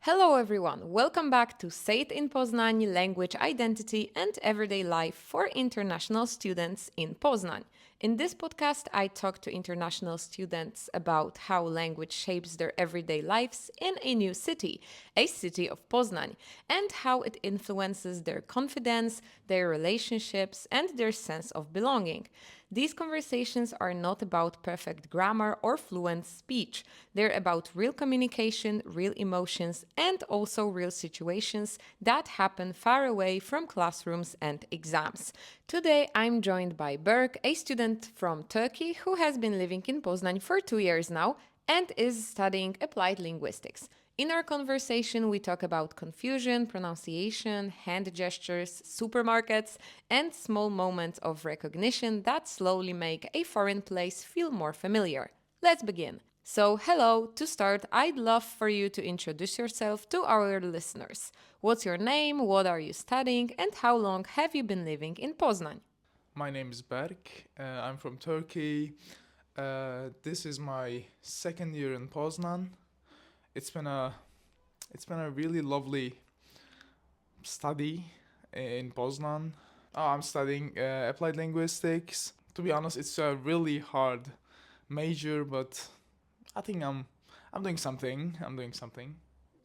Hello everyone, welcome back to Say It in Poznań Language Identity and Everyday Life for International Students in Poznań. In this podcast, I talk to international students about how language shapes their everyday lives in a new city, a city of Poznań, and how it influences their confidence, their relationships, and their sense of belonging. These conversations are not about perfect grammar or fluent speech. They're about real communication, real emotions, and also real situations that happen far away from classrooms and exams. Today, I'm joined by Berk, a student from Turkey who has been living in Poznań for 2 years now and is studying applied linguistics. In our conversation, we talk about confusion, pronunciation, hand gestures, supermarkets, and small moments of recognition that slowly make a foreign place feel more familiar. Let's begin. So, hello, to start, I'd love for you to introduce yourself to our listeners. What's your name, what are you studying, and how long have you been living in Poznań? My name is Berk. I'm from Turkey. This is my second year in Poznan. It's been a it's been a really lovely study in Poznan. I'm studying applied linguistics. To be honest, it's a really hard major, but I think I'm doing something. I'm doing something.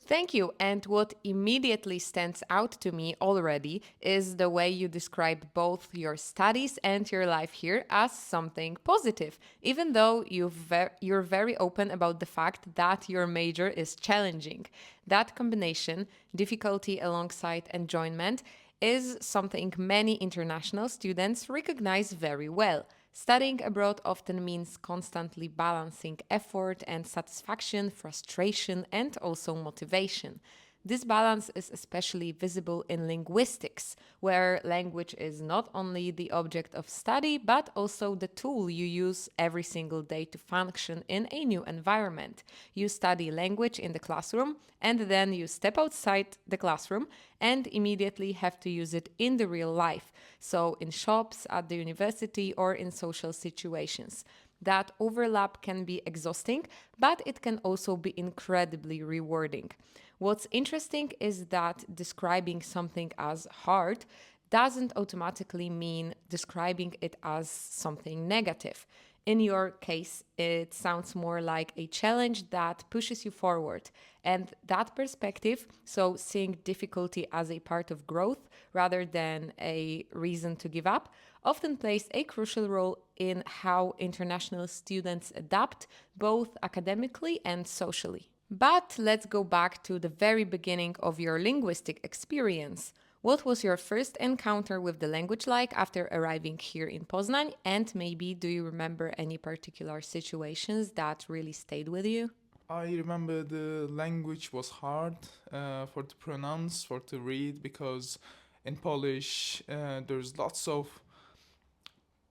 Thank you. And what immediately stands out to me already is the way you describe both your studies and your life here as something positive, even though you're very open about the fact that your major is challenging. That combination, difficulty alongside enjoyment, is something many international students recognize very well. Studying abroad often means constantly balancing effort and satisfaction, frustration, and also motivation. This balance is especially visible in linguistics, where language is not only the object of study, but also the tool you use every single day to function in a new environment. You study language in the classroom, and then you step outside the classroom and immediately have to use it in the real life. So, in shops, at the university, or in social situations. That overlap can be exhausting, but it can also be incredibly rewarding. What's interesting is that describing something as hard doesn't automatically mean describing it as something negative. In your case, it sounds more like a challenge that pushes you forward. And that perspective, so seeing difficulty as a part of growth rather than a reason to give up, often plays a crucial role in how international students adapt both academically and socially. But let's go back to the very beginning of your linguistic experience. What was your first encounter with the language like after arriving here in Poznań? And maybe do you remember any particular situations that really stayed with you? I remember the language was hard for to pronounce, for to read, because in Polish there's lots of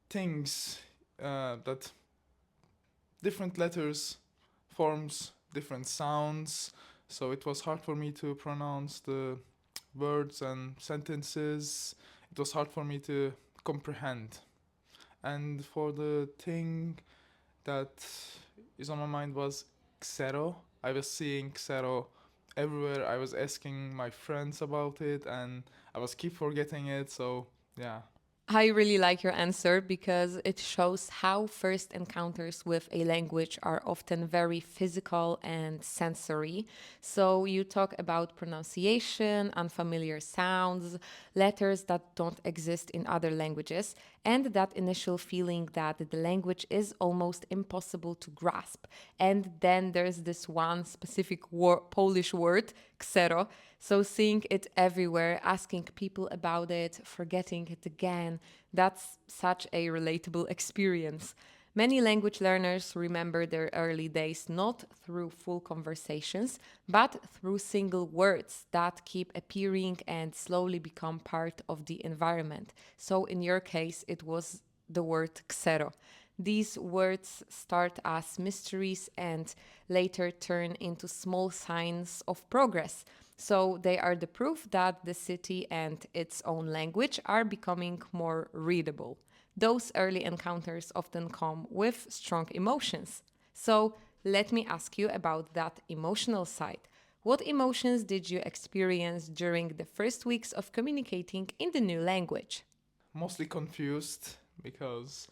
things that different letters forms different sounds, so it was hard for me to pronounce the words and sentences. It was hard for me to comprehend. And for the thing that is on my mind was Xero. I was seeing Xero everywhere. I was asking my friends about it, and I was keep forgetting it. So yeah. I really like your answer because it shows how first encounters with a language are often very physical and sensory. So, you talk about pronunciation, unfamiliar sounds, letters that don't exist in other languages, and that initial feeling that the language is almost impossible to grasp. And then there's this one specific Polish word, ksero. So seeing it everywhere, asking people about it, forgetting it again, that's such a relatable experience. Many language learners remember their early days not through full conversations, but through single words that keep appearing and slowly become part of the environment. So in your case, it was the word ksero. These words start as mysteries and later turn into small signs of progress. So they are the proof that the city and its own language are becoming more readable. Those early encounters often come with strong emotions. So let me ask you about that emotional side. What emotions did you experience during the first weeks of communicating in the new language? Mostly confused because,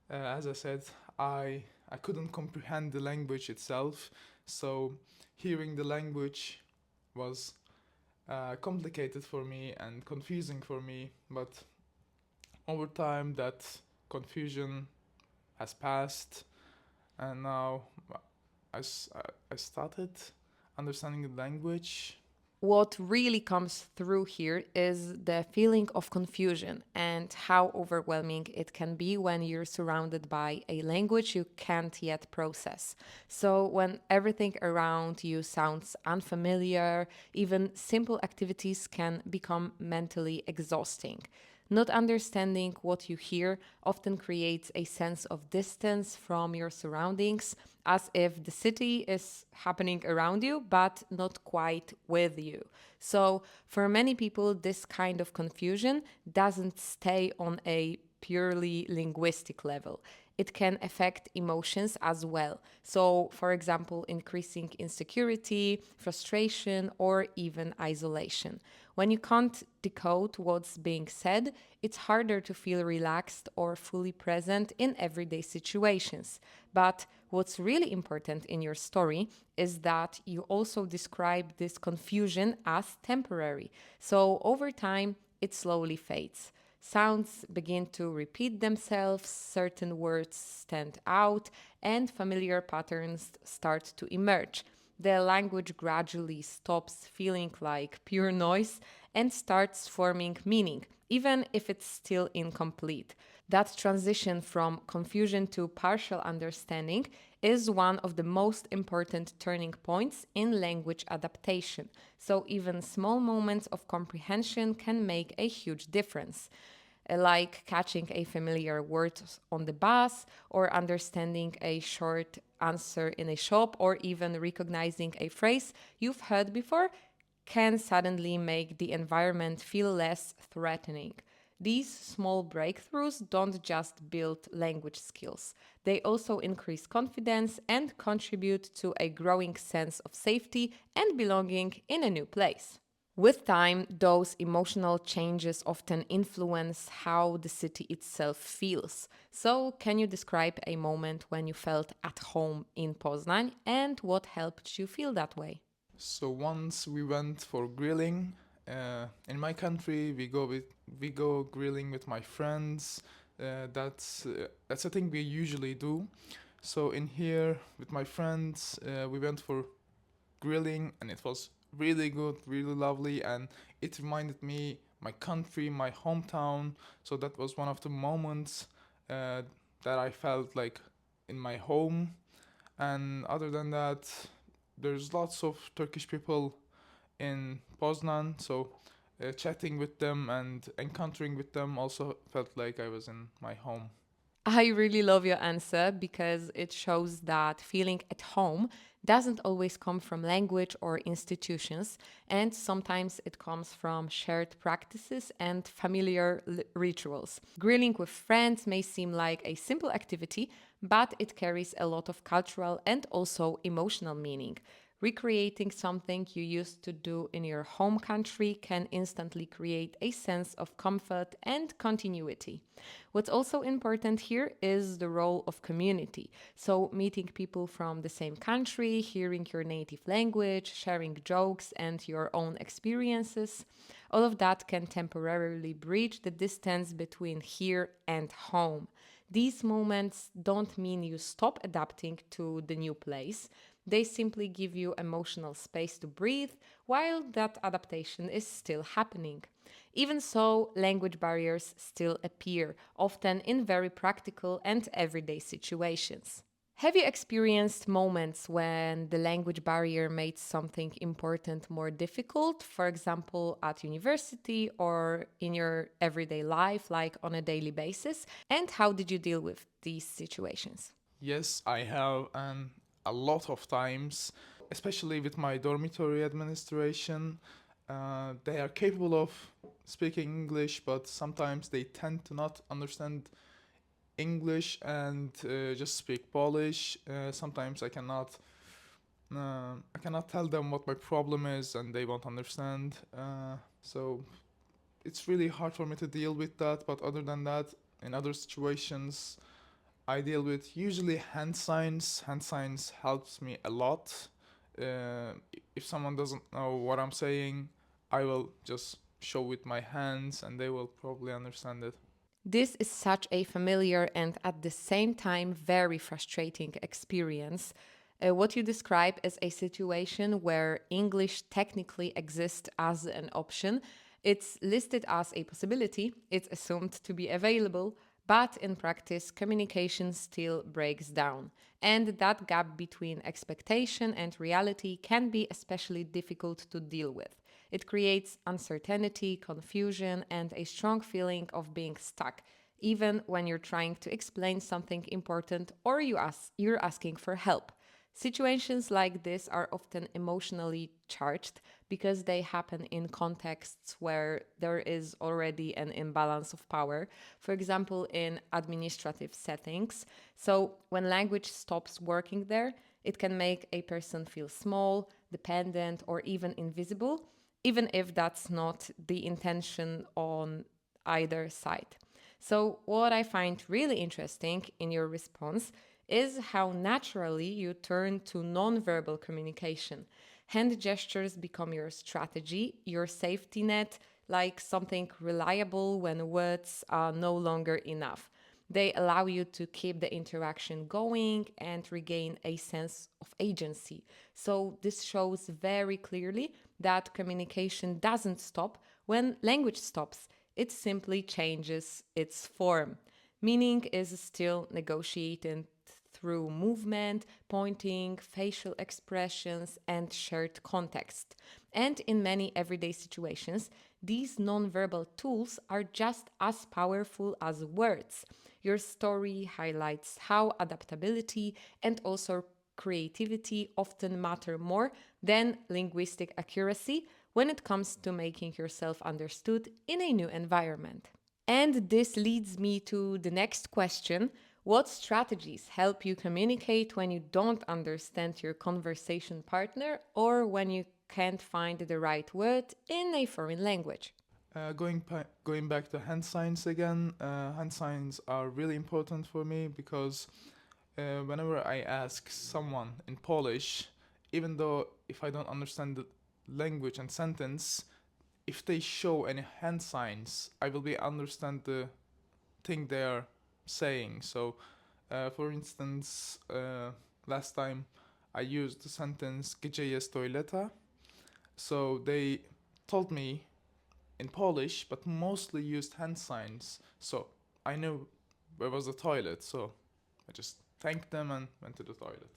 as I said, I I couldn't comprehend the language itself. So hearing the language was complicated for me and confusing for me. But over time, that confusion has passed, and now I started understanding the language. What really comes through here is the feeling of confusion and how overwhelming it can be when you're surrounded by a language you can't yet process. So, when everything around you sounds unfamiliar, even simple activities can become mentally exhausting. Not understanding what you hear often creates a sense of distance from your surroundings, as if the city is happening around you, but not quite with you. So, for many people, this kind of confusion doesn't stay on a purely linguistic level. It can affect emotions as well. So, for example, increasing insecurity, frustration, or even isolation. When you can't decode what's being said, it's harder to feel relaxed or fully present in everyday situations. But what's really important in your story is that you also describe this confusion as temporary. So over time, it slowly fades. Sounds begin to repeat themselves, certain words stand out, and familiar patterns start to emerge. The language gradually stops feeling like pure noise and starts forming meaning, even if it's still incomplete. That transition from confusion to partial understanding is one of the most important turning points in language adaptation. So, even small moments of comprehension can make a huge difference, like catching a familiar word on the bus, or understanding a short answer in a shop, or even recognizing a phrase you've heard before can suddenly make the environment feel less threatening. These small breakthroughs don't just build language skills, they also increase confidence and contribute to a growing sense of safety and belonging in a new place. With time, those emotional changes often influence how the city itself feels. So, can you describe a moment when you felt at home in Poznań and what helped you feel that way? So once we went for grilling. In my country, we go grilling with my friends. That's a thing we usually do. So in here with my friends, we went for grilling, and it was really good, really lovely, and it reminded me my country, my hometown. So that was one of the moments uh, that I felt like in my home. And other than that, there's lots of Turkish people in Poznan, so chatting with them and encountering with them also felt like I was in my home. I really love your answer because it shows that feeling at home doesn't always come from language or institutions, and sometimes it comes from shared practices and familiar rituals. Grilling with friends may seem like a simple activity, but it carries a lot of cultural and also emotional meaning. Recreating something you used to do in your home country can instantly create a sense of comfort and continuity. What's also important here is the role of community. So, meeting people from the same country, hearing your native language, sharing jokes and your own experiences, all of that can temporarily bridge the distance between here and home. These moments don't mean you stop adapting to the new place. They simply give you emotional space to breathe while that adaptation is still happening. Even so, language barriers still appear, often in very practical and everyday situations. Have you experienced moments when the language barrier made something important more difficult, for example, at university or in your everyday life, like on a daily basis? And how did you deal with these situations? Yes, I have, and a lot of times, especially with my dormitory administration. They are capable of speaking English, but sometimes they tend to not understand English and just speak Polish. Sometimes I cannot I cannot tell them what my problem is and they won't understand. So it's really hard for me to deal with that. But other than that, in other situations, I deal with usually hand signs. Hand signs helps me a lot. If someone doesn't know what I'm saying, I will just show with my hands and they will probably understand it. This is such a familiar and at the same time very frustrating experience. What you describe is a situation where English technically exists as an option. It's listed as a possibility, it's assumed to be available, but in practice, communication still breaks down. And that gap between expectation and reality can be especially difficult to deal with. It creates uncertainty, confusion, and a strong feeling of being stuck, even when you're trying to explain something important or you're asking for help. Situations like this are often emotionally charged because they happen in contexts where there is already an imbalance of power, for example, in administrative settings. So, when language stops working there, it can make a person feel small, dependent, or even invisible, even if that's not the intention on either side. So, what I find really interesting in your response is how naturally you turn to nonverbal communication. Hand gestures become your strategy, your safety net, like something reliable when words are no longer enough. They allow you to keep the interaction going and regain a sense of agency. So, this shows very clearly that communication doesn't stop when language stops, it simply changes its form. Meaning is still negotiated through movement, pointing, facial expressions, and shared context. And in many everyday situations, these nonverbal tools are just as powerful as words. Your story highlights how adaptability and also creativity often matter more than linguistic accuracy when it comes to making yourself understood in a new environment. And this leads me to the next question. What strategies help you communicate when you don't understand your conversation partner or when you can't find the right word in a foreign language? Going back to hand signs again, hand signs are really important for me because whenever I ask someone in Polish, even though if I don't understand the language and sentence, if they show any hand signs, I will be understand the thing they are saying. So, for instance, last time I used the sentence "Gdzie jest toileta?" So they told me in Polish, but mostly used hand signs. So I knew where was the toilet. So I just thanked them and went to the toilet.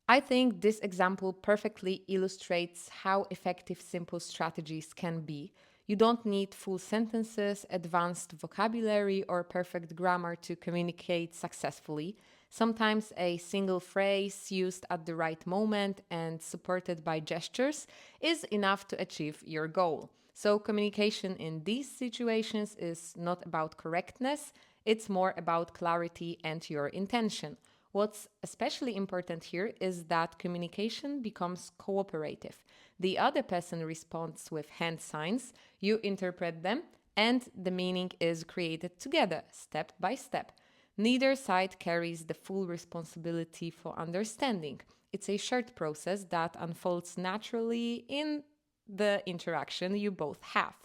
I think this example perfectly illustrates how effective simple strategies can be. You don't need full sentences, advanced vocabulary, or perfect grammar to communicate successfully. Sometimes a single phrase used at the right moment and supported by gestures is enough to achieve your goal. So, communication in these situations is not about correctness, it's more about clarity and your intention. What's especially important here is that communication becomes cooperative. The other person responds with hand signs, you interpret them, and the meaning is created together, step by step. Neither side carries the full responsibility for understanding. It's a shared process that unfolds naturally in the interaction you both have.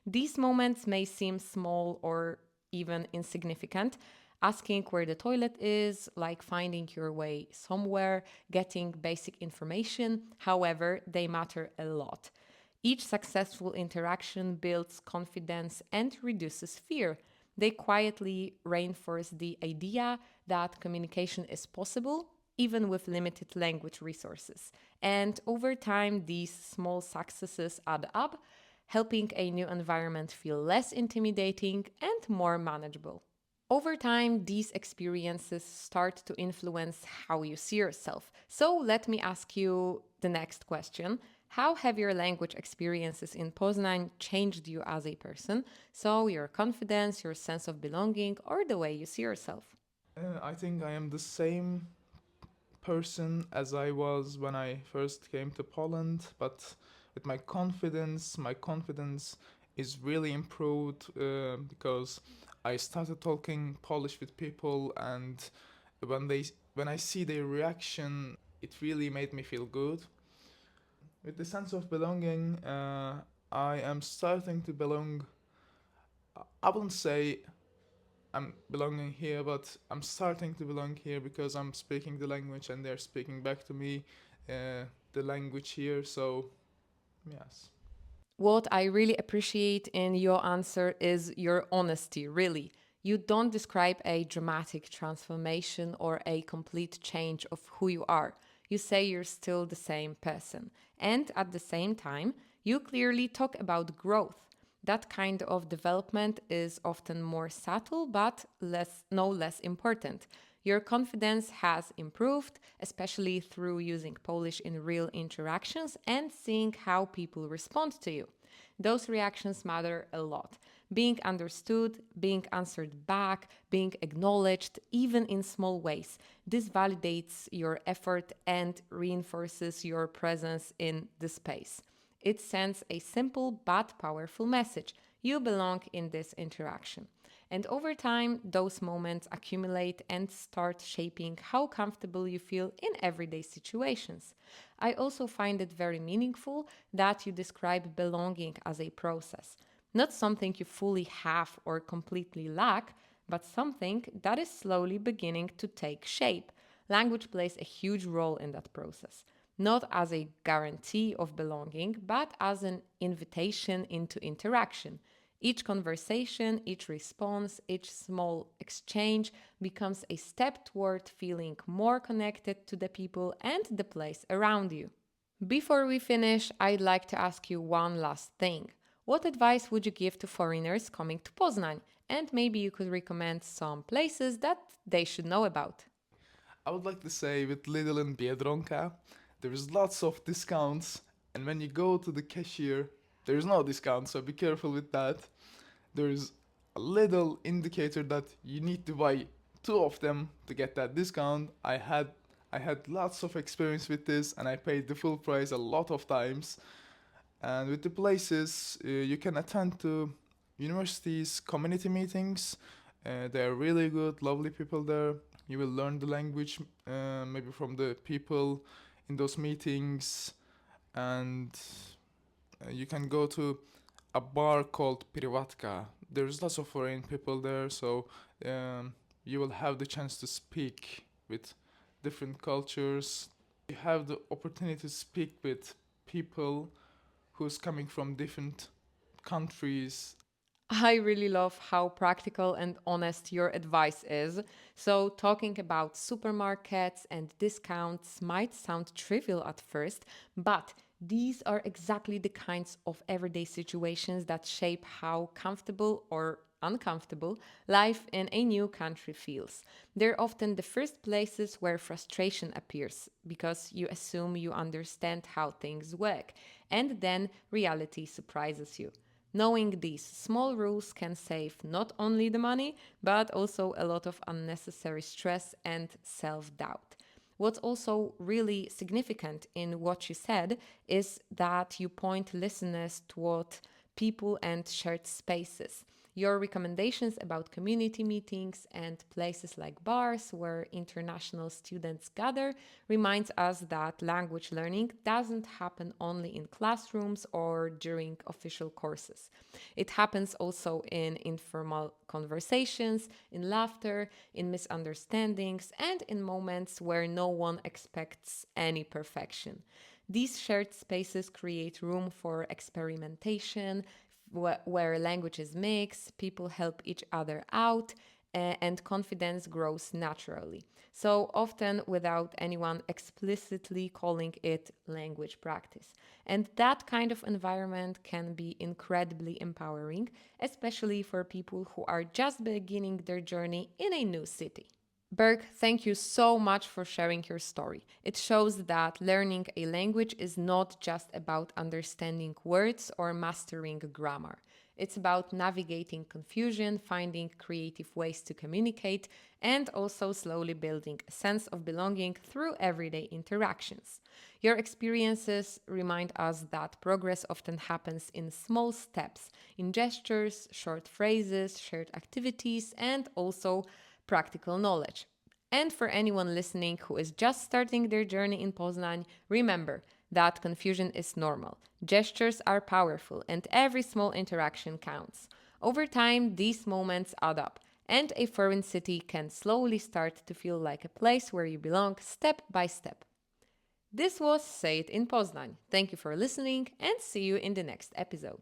These moments may seem small or even insignificant. Asking where the toilet is, like finding your way somewhere, getting basic information, however, they matter a lot. Each successful interaction builds confidence and reduces fear. They quietly reinforce the idea that communication is possible even with limited language resources. And over time, these small successes add up, helping a new environment feel less intimidating and more manageable. Over time, these experiences start to influence how you see yourself. So, let me ask you the next question. How have your language experiences in Poznań changed you as a person? So, your confidence, your sense of belonging, or the way you see yourself? I think I am the same person as I was when I first came to Poland, but with my confidence is really improved because I started talking Polish with people, and when they when I see their reaction, it really made me feel good. With the sense of belonging, I am starting to belong. I wouldn't say I'm belonging here, but I'm starting to belong here because I'm speaking the language and they're speaking back to me the language here. So, yes. What I really appreciate in your answer is your honesty, really. You don't describe a dramatic transformation or a complete change of who you are. You say you're still the same person. And at the same time, you clearly talk about growth. That kind of development is often more subtle but no less important. Your confidence has improved, especially through using Polish in real interactions and seeing how people respond to you. Those reactions matter a lot. Being understood, being answered back, being acknowledged, even in small ways. This validates your effort and reinforces your presence in the space. It sends a simple but powerful message. You belong in this interaction. And over time, those moments accumulate and start shaping how comfortable you feel in everyday situations. I also find it very meaningful that you describe belonging as a process, not something you fully have or completely lack, but something that is slowly beginning to take shape. Language plays a huge role in that process, not as a guarantee of belonging, but as an invitation into interaction. Each conversation, each response, each small exchange becomes a step toward feeling more connected to the people and the place around you. Before we finish, I'd like to ask you one last thing. What advice would you give to foreigners coming to Poznań? And maybe you could recommend some places that they should know about. I would like to say with Lidl and Biedronka, there's lots of discounts, and when you go to the cashier, there's no discount, so be careful with that. There's a little indicator that you need to buy two of them to get that discount. I had lots of experience with this, and I paid the full price a lot of times. And with the places, you can attend to universities, community meetings. They're really good, lovely people there. You will learn the language, maybe from the people in those meetings, and you can go to a bar called Privatka. There's lots of foreign people there, so you will have the chance to speak with different cultures. You have the opportunity to speak with people who's coming from different countries. I really love how practical and honest your advice is. So, talking about supermarkets and discounts might sound trivial at first, but these are exactly the kinds of everyday situations that shape how comfortable or uncomfortable life in a new country feels. They're often the first places where frustration appears because you assume you understand how things work, and then reality surprises you. Knowing these small rules can save not only the money, but also a lot of unnecessary stress and self doubt. What's also really significant in what you said is that you point listeners toward people and shared spaces. Your recommendations about community meetings and places like bars where international students gather reminds us that language learning doesn't happen only in classrooms or during official courses. It happens also in informal conversations, in laughter, in misunderstandings, and in moments where no one expects any perfection. These shared spaces create room for experimentation, where languages mix, people help each other out, and confidence grows naturally. So often without anyone explicitly calling it language practice. And that kind of environment can be incredibly empowering, especially for people who are just beginning their journey in a new city. Berk, thank you so much for sharing your story. It shows that learning a language is not just about understanding words or mastering grammar. It's about navigating confusion, finding creative ways to communicate, and also slowly building a sense of belonging through everyday interactions. Your experiences remind us that progress often happens in small steps, in gestures, short phrases, shared activities, and also practical knowledge. And for anyone listening who is just starting their journey in Poznań, remember that confusion is normal. Gestures are powerful, and every small interaction counts. Over time, these moments add up, and a foreign city can slowly start to feel like a place where you belong step by step. This was Say It in Poznań. Thank you for listening, and see you in the next episode.